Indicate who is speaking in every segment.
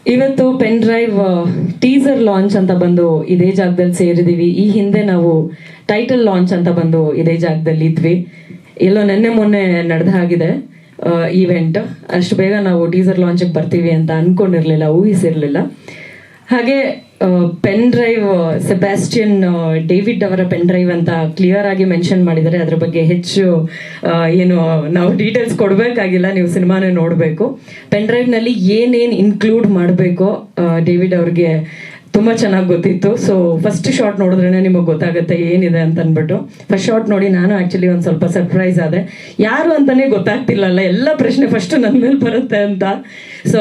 Speaker 1: ಇವತ್ತು pen drive teaser launch ಅಂತ ಬಂದು ಇದೇ ಜಾಗದಲ್ಲಿ ಸೇರಿದೀವಿ. ಈ ಹಿಂದೆ ನಾವು ಟೈಟಲ್ ಲಾಂಚ್ ಅಂತ ಬಂದು ಇದೇ ಜಾಗದಲ್ಲಿ ಇದ್ವಿ. ಎಲ್ಲೋ ನೆನ್ನೆ ಮೊನ್ನೆ ನಡೆದ ಹಾಗಿದೆ ಈವೆಂಟ್. ಅಷ್ಟು ಬೇಗ ನಾವು ಟೀಸರ್ ಲಾಂಚಿಗೆ ಬರ್ತೀವಿ ಅಂತ ಅನ್ಕೊಂಡಿರ್ಲಿಲ್ಲ, ಊಹಿಸಿರ್ಲಿಲ್ಲ. ಹಾಗೆ ಪೆನ್ ಡ್ರೈವ್ ಸೆಬಾಸ್ಟಿಯನ್ ಡೇವಿಡ್ ಅವರ ಪೆನ್ ಡ್ರೈವ್ ಅಂತ ಕ್ಲಿಯರ್ ಆಗಿ ಮೆನ್ಷನ್ ಮಾಡಿದ್ದಾರೆ. ಅದ್ರ ಬಗ್ಗೆ ಹೆಚ್ಚು ಏನು ನಾವು ಡೀಟೇಲ್ಸ್ ಕೊಡಬೇಕಾಗಿಲ್ಲ, ನೀವು ಸಿನಿಮಾನೇ ನೋಡಬೇಕು. ಪೆನ್ ಡ್ರೈವ್ನಲ್ಲಿ ಏನೇನು ಇನ್ಕ್ಲೂಡ್ ಮಾಡಬೇಕೋ ಡೇವಿಡ್ ಅವ್ರಿಗೆ ತುಂಬ ಚೆನ್ನಾಗಿ ಗೊತ್ತಿತ್ತು. ಸೊ ಫಸ್ಟ್ ಶಾರ್ಟ್ ನೋಡಿದ್ರೇ ನಿಮಗೆ ಗೊತ್ತಾಗುತ್ತೆ ಏನಿದೆ ಅಂತ ಅಂದ್ಬಿಟ್ಟು. ಫಸ್ಟ್ ಶಾರ್ಟ್ ನೋಡಿ ನಾನು ಆ್ಯಕ್ಚುಲಿ ಒಂದು ಸ್ವಲ್ಪ ಸರ್ಪ್ರೈಸ್ ಆದೆ. ಯಾರು ಅಂತಲೇ ಗೊತ್ತಾಗ್ತಿಲ್ಲಲ್ಲ, ಎಲ್ಲ ಪ್ರಶ್ನೆ ಫಸ್ಟ್ ನನ್ನ ಮೇಲೆ ಬರುತ್ತೆ ಅಂತ. ಸೊ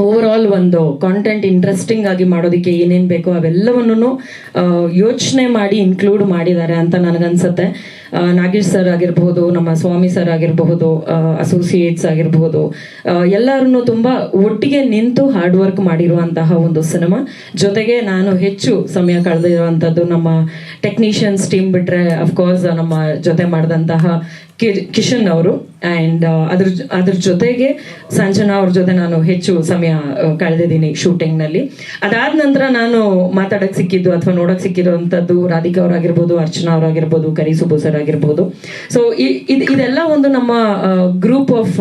Speaker 1: ಓವರ್ ಆಲ್ ಒಂದು ಕಾಂಟೆಂಟ್ ಇಂಟ್ರೆಸ್ಟಿಂಗ್ ಆಗಿ ಮಾಡೋದಕ್ಕೆ ಏನೇನು ಬೇಕೋ ಅವೆಲ್ಲವನ್ನೂ ಯೋಚನೆ ಮಾಡಿ ಇನ್ಕ್ಲೂಡ್ ಮಾಡಿದ್ದಾರೆ ಅಂತ ನನಗನ್ಸುತ್ತೆ. ನಾಗೇಶ್ ಸರ್ ಆಗಿರಬಹುದು, ನಮ್ಮ ಸ್ವಾಮಿ ಸರ್ ಆಗಿರಬಹುದು, ಅಸೋಸಿಯೇಟ್ಸ್ ಆಗಿರಬಹುದು, ಎಲ್ಲರೂ ತುಂಬ ಒಟ್ಟಿಗೆ ನಿಂತು ಹಾರ್ಡ್ ವರ್ಕ್ ಮಾಡಿರುವಂತಹ ಒಂದು ಸಿನಿಮಾ. ಜೊತೆಗೆ ನಾನು ಹೆಚ್ಚು ಸಮಯ ಕಳೆದಿರುವಂಥದ್ದು ನಮ್ಮ ಟೆಕ್ನಿಷಿಯನ್ಸ್ ಟೀಮ್ ಬಿಟ್ಟರೆ ಅಫ್ಕೋರ್ಸ್ ನಮ್ಮ ಜೊತೆ ಮಾಡಿದಂತಹ ಕಿಶನ್ ಅವರು, ಆ್ಯಂಡ್ ಅದ್ರ ಜೊತೆಗೆ ಸಂಜನಾ ಅವ್ರ ಜೊತೆ ನಾನು ಹೆಚ್ಚು ಸಮಯ ಕಳೆದಿದ್ದೀನಿ ಶೂಟಿಂಗ್ನಲ್ಲಿ. ಅದಾದ ನಂತರ ನಾನು ಮಾತಾಡೋಕ್ಕೆ ಸಿಕ್ಕಿದ್ದು ಅಥವಾ ನೋಡೋಕ್ಕೆ ಸಿಕ್ಕಿರುವಂಥದ್ದು ರಾಧಿಕಾ ಅವರಾಗಿರ್ಬೋದು, ಅರ್ಚನಾ ಅವರಾಗಿರ್ಬೋದು, ಕರಿಸುಬ್ಬು ಸರ್ ಆಗಿರ್ಬೋದು. ಸೊ ಇದೆಲ್ಲ ಒಂದು ನಮ್ಮ ಗ್ರೂಪ್ ಆಫ್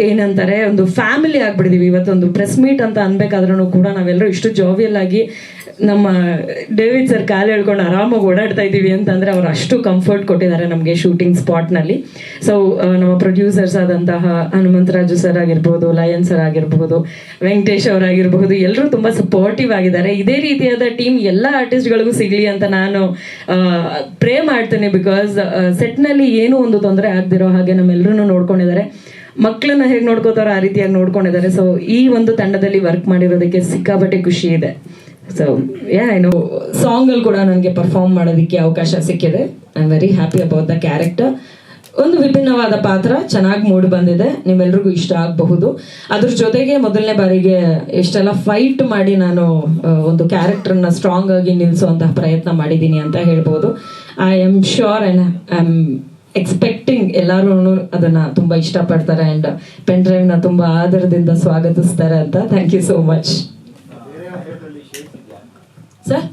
Speaker 1: ಏನಂತಾರೆ ಒಂದು ಫ್ಯಾಮಿಲಿ ಆಗ್ಬಿಟ್ಟಿದೀವಿ. ಇವತ್ತೊಂದು ಪ್ರೆಸ್ ಮೀಟ್ ಅಂತ ಅನ್ಬೇಕಾದ್ರೂ ಕೂಡ ನಾವೆಲ್ಲರೂ ಇಷ್ಟು ಜಾವಿಯಲ್ ಆಗಿ ನಮ್ಮ ಡೇವಿಡ್ ಸರ್ ಕಾಲು ಹೇಳ್ಕೊಂಡು ಆರಾಮಾಗಿ ಓಡಾಡ್ತಾ ಇದ್ದೀವಿ ಅಂತಂದರೆ ಅವ್ರು ಅಷ್ಟು ಕಂಫರ್ಟ್ ಕೊಟ್ಟಿದ್ದಾರೆ ನಮಗೆ ಶೂಟಿಂಗ್ ಸ್ಪಾಟ್ನಲ್ಲಿ. ಸೊ ನಮ್ಮ ಪ್ರೊಡ್ಯೂಸರ್ಸ್ ಆದಂತಹ ಹನುಮಂತರಾಜು ಸರ್ ಆಗಿರ್ಬೋದು, ಲಯನ್ ಸರ್ ಆಗಿರ್ಬೋದು, ವೆಂಕಟೇಶ್ ಅವರಾಗಿರ್ಬಹುದು, ಎಲ್ಲರೂ ತುಂಬ ಸಪೋರ್ಟಿವ್ ಆಗಿದ್ದಾರೆ. ಇದೇ ರೀತಿಯಾದ ಟೀಮ್ ಎಲ್ಲ ಆರ್ಟಿಸ್ಟ್ಗಳಿಗೂ ಸಿಗಲಿ ಅಂತ ನಾನು ಪ್ರೇ ಮಾಡ್ತೇನೆ. ಬಿಕಾಸ್ ಸೆಟ್ನಲ್ಲಿ ಏನೂ ಒಂದು ತೊಂದರೆ ಆಗದಿರೋ ಹಾಗೆ ನಮ್ಮೆಲ್ಲರೂ ನೋಡ್ಕೊಂಡಿದ್ದಾರೆ. ಮಕ್ಕಳನ್ನ ಹೇಗೆ ನೋಡ್ಕೋತಾರೋ ಆ ರೀತಿಯಾಗಿ ನೋಡ್ಕೊಂಡಿದ್ದಾರೆ. ಸೊ ಈ ಒಂದು ತಂಡದಲ್ಲಿ ವರ್ಕ್ ಮಾಡಿರೋದಕ್ಕೆ ಸಿಕ್ಕಾಪಟ್ಟೆ ಖುಷಿ ಇದೆ. ಸೊ ಏನು ಸಾಂಗಲ್ಲಿ ಕೂಡ ನನಗೆ ಪರ್ಫಾರ್ಮ್ ಮಾಡೋದಕ್ಕೆ ಅವಕಾಶ ಸಿಕ್ಕಿದೆ. I am very happy about the character. ಒಂದು ವಿಭಿನ್ನವಾದ ಪಾತ್ರ ಚೆನ್ನಾಗಿ ಮೂಡಿ ಬಂದಿದೆ, ನಿಮ್ಮೆಲ್ರಿಗೂ ಇಷ್ಟ ಆಗಬಹುದು. ಅದ್ರ ಜೊತೆಗೆ ಮೊದಲನೇ ಬಾರಿಗೆ ಎಷ್ಟೆಲ್ಲ ಫೈಟ್ ಮಾಡಿ ನಾನು ಒಂದು ಕ್ಯಾರೆಕ್ಟರ್ನ ಸ್ಟ್ರಾಂಗ್ ಆಗಿ ನಿಲ್ಲಿಸುವಂತಹ ಪ್ರಯತ್ನ ಮಾಡಿದ್ದೀನಿ ಅಂತ ಹೇಳ್ಬೋದು. I am sure and I am expecting ಎಲ್ಲರೂ ಅದನ್ನ ತುಂಬ ಇಷ್ಟಪಡ್ತಾರೆ ಆ್ಯಂಡ್ ಪೆನ್ ಡ್ರೈವ್ನ ತುಂಬ ಆದರದಿಂದ ಸ್ವಾಗತಿಸ್ತಾರೆ ಅಂತ. Thank you so much sir.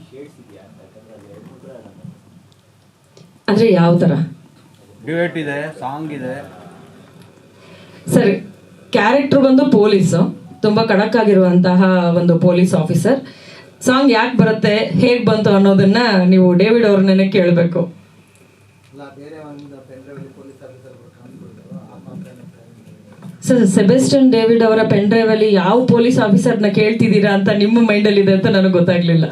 Speaker 1: ಅಂದ್ರೆ ಯಾವ ತರ
Speaker 2: ಡ್ಯುಯೆಟ್ ಇದೆ, ಸಾಂಗ್ ಇದೆ
Speaker 1: ಸರ್? ಕ್ಯಾರೆಕ್ಟರ್ ಬಂದು ಪೊಲೀಸು, ತುಂಬಾ ಖಡಕ್ ಆಗಿರುವಂತಹ ಒಂದು ಪೊಲೀಸ್ ಆಫೀಸರ್. ಸಾಂಗ್ ಯಾಕೆ ಬರುತ್ತೆ, ಹೇಗ್ ಬಂತು ಅನ್ನೋದನ್ನ ನೀವು ಡೇವಿಡ್ ಅವ್ರನ್ನೇ ಕೇಳಬೇಕು. ಸರ್, ಸೆಬಾಸ್ಟಿಯನ್ ಡೇವಿಡ್ ಅವರ ಪೆನ್ ಡ್ರೈವ್ ಅಲ್ಲಿ ಯಾವ ಪೊಲೀಸ್ ಆಫೀಸರ್ನ ಕೇಳ್ತಿದ್ದೀರಾ ಅಂತ ನಿಮ್ಮ ಮೈಂಡಲ್ಲಿ ಇದೆ ಅಂತ ನನಗೆ ಗೊತ್ತಾಗ್ಲಿಲ್ಲ.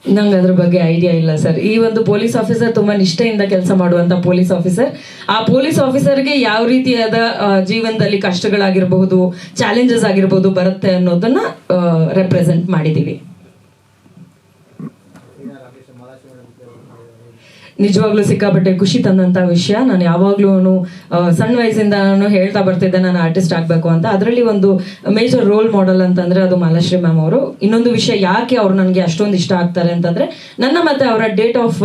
Speaker 1: ನಂಗೆ ಅದ್ರ ಬಗ್ಗೆ ಐಡಿಯಾ ಇಲ್ಲ ಸರ್. ಈ ಒಂದು ಪೊಲೀಸ್ ಆಫೀಸರ್ ತುಂಬಾ ನಿಷ್ಠೆಯಿಂದ ಕೆಲಸ ಮಾಡುವಂತ ಪೊಲೀಸ್ ಆಫೀಸರ್. ಆ ಪೊಲೀಸ್ ಆಫೀಸರ್ಗೆ ಯಾವ ರೀತಿಯಾದ ಜೀವನದಲ್ಲಿ ಕಷ್ಟಗಳಾಗಿರ್ಬಹುದು, ಚಾಲೆಂಜಸ್ ಆಗಿರ್ಬಹುದು ಬರುತ್ತೆ ಅನ್ನೋದನ್ನ ರೆಪ್ರೆಸೆಂಟ್ ಮಾಡಿದೀವಿ. ನಿಜವಾಗ್ಲೂ ಸಿಕ್ಕಾಪಟ್ಟೆ ಖುಷಿ ತಂದಂತ ವಿಷಯ. ನಾನು ಯಾವಾಗ್ಲೂ ಸಣ್ಣ ವಯಸ್ಸಿಂದ ನಾನು ಹೇಳ್ತಾ ಬರ್ತಿದ್ದೆ ನಾನು ಆರ್ಟಿಸ್ಟ್ ಆಗಬೇಕು ಅಂತ. ಅದರಲ್ಲಿ ಒಂದು ಮೇಜರ್ ರೋಲ್ ಮಾಡೆಲ್ ಅಂತಂದ್ರೆ ಅದು ಮಾಲಾಶ್ರೀ ಮ್ಯಾಮ್ ಅವರು. ಇನ್ನೊಂದು ವಿಷಯ, ಯಾಕೆ ಅವ್ರು ನನಗೆ ಅಷ್ಟೊಂದು ಇಷ್ಟ ಆಗ್ತಾರೆ ಅಂತಂದ್ರೆ ನನ್ನ ಮತ್ತೆ ಅವರ ಡೇಟ್ ಆಫ್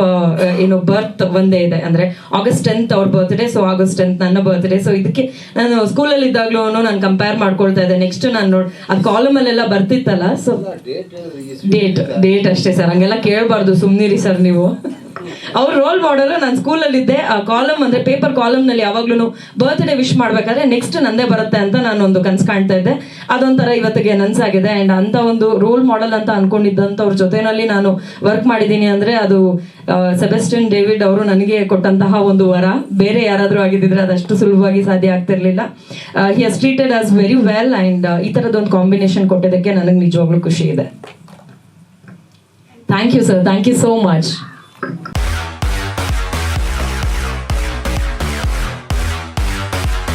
Speaker 1: ಬರ್ತ್ ಒಂದೇ ಇದೆ. ಅಂದ್ರೆ August 10th ಅವ್ರ ಬರ್ತ್ಡೇ, ಸೊ August 10th ನನ್ನ ಬರ್ತ್ಡೇ. ಸೊ ಇದಕ್ಕೆ ನಾನು ಸ್ಕೂಲಲ್ಲಿ ಇದ್ದಾಗ್ಲೂ ನಾನು ಕಂಪೇರ್ ಮಾಡ್ಕೊಳ್ತಾ ಇದ್ದೆ. ನೆಕ್ಸ್ಟ್ ನಾನು ಅದು ಕಾಲಮ್ ಅಲ್ಲೆಲ್ಲ ಬರ್ತಿತ್ತಲ್ಲ, ಸೊ ಡೇಟ್ ಅಷ್ಟೇ ಸರ್, ಹಂಗೆಲ್ಲ ಕೇಳಬಾರ್ದು, ಸುಮ್ನಿರಿ ಸರ್ ನೀವು. ಅವ್ರ ರೋಲ್ ಮಾಡೆಲ್. ನಾನು ಸ್ಕೂಲಲ್ಲಿದ್ದೆ, ಆ ಕಾಲಮ್ ಅಂದ್ರೆ ಪೇಪರ್ ಕಾಲಮ್ ನಲ್ಲಿ ಯಾವಾಗ್ಲೂ ಬರ್ತ್ಡೇ ವಿಶ್ ಮಾಡ್ಬೇಕಾದ್ರೆ ನೆಕ್ಸ್ಟ್ ನಂದೇ ಬರುತ್ತೆ ಅಂತ ನಾನು ಒಂದು ಕನ್ಸು ಕಾಣ್ತಾ ಇದ್ದೆ. ಅದೊಂಥರ ಇವತ್ತಿಗೆ ನನ್ಸಾಗಿದೆ. ಅಂಡ್ ಅಂತ ಒಂದು ರೋಲ್ ಮಾಡೆಲ್ ಅಂತ ಅನ್ಕೊಂಡಿದ್ದಂಥವ್ರ ಜೊತೆನಲ್ಲಿ ನಾನು ವರ್ಕ್ ಮಾಡಿದ್ದೀನಿ ಅಂದ್ರೆ ಅದು ಸೆಬಾಸ್ಟಿಯನ್ ಡೇವಿಡ್ ಅವರು ನನಗೆ ಕೊಟ್ಟಂತಹ ಒಂದು ವರ. ಬೇರೆ ಯಾರಾದ್ರೂ ಆಗಿದ್ದಿದ್ರೆ ಅದಷ್ಟು ಸುಲಭವಾಗಿ ಸಾಧ್ಯ ಆಗ್ತಿರ್ಲಿಲ್ಲ. He has treated us very well and ಈ ತರದೊಂದು ಕಾಂಬಿನೇಷನ್ ಕೊಟ್ಟಿದ್ದಕ್ಕೆ ನನಗೆ ನಿಜವಾಗ್ಲೂ ಖುಷಿ ಇದೆ. Thank you sir, thank you so much.